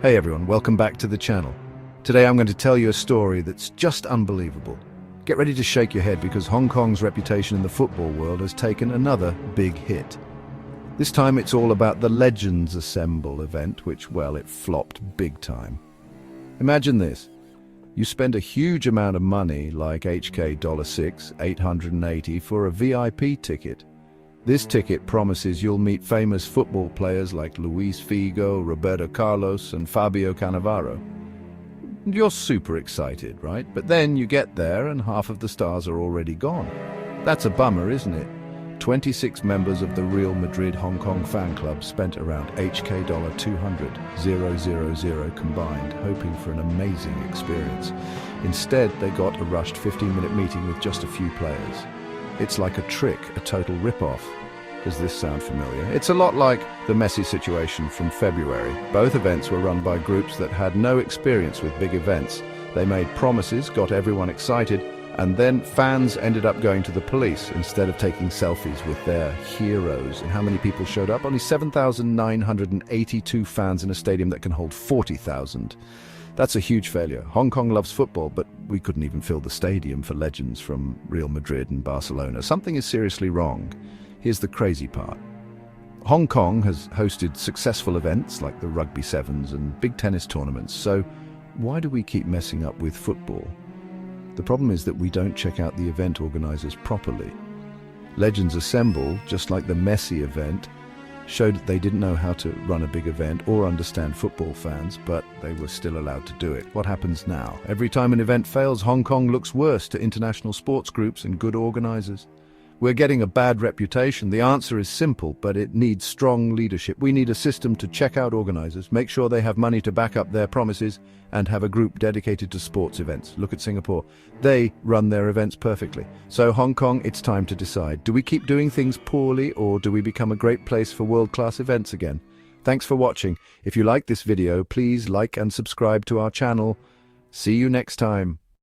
Hey everyone, welcome back to the channel. Today I'm going to tell you a story that's just unbelievable. Get ready to shake your head because Hong Kong's reputation in the football world has taken another big hit. This time it's all about the Legends Assemble event, which, well, it flopped big time. Imagine this. You spend a huge amount of money, like HK$6, 880, for a VIP ticket. This ticket promises you'll meet famous football players like Luis Figo, Roberto Carlos, and Fabio Cannavaro. You're super excited, right? But then you get there and half of the stars are already gone. That's a bummer, isn't it? 26 members of the Real Madrid Hong Kong fan club spent around HK$200,000 combined, hoping for an amazing experience. Instead, they got a rushed 15-minute meeting with just a few players. It's like a trick, a total rip-off. Does this sound familiar? It's a lot like the Messi situation from February. Both events were run by groups that had no experience with big events. They made promises, got everyone excited, and then fans ended up going to the police instead of taking selfies with their heroes. And how many people showed up? Only 7,982 fans in a stadium that can hold 40,000. That's a huge failure. Hong Kong loves football, but we couldn't even fill the stadium for legends from Real Madrid and Barcelona. Something is seriously wrong. Here's the crazy part. Hong Kong has hosted successful events like the Rugby Sevens and big tennis tournaments, so why do we keep messing up with football? The problem is that we don't check out the event organizers properly. Legends Assemble, just like the Messi event, showed that they didn't know how to run a big event or understand football fans, but they were still allowed to do it. What happens now? Every time an event fails, Hong Kong looks worse to international sports groups and good organizers. We're getting a bad reputation. The answer is simple, but it needs strong leadership. We need a system to check out organizers, make sure they have money to back up their promises, and have a group dedicated to sports events. Look at Singapore. They run their events perfectly. So Hong Kong, it's time to decide. Do we keep doing things poorly, or do we become a great place for world-class events again? Thanks for watching. If you like this video, please like and subscribe to our channel. See you next time.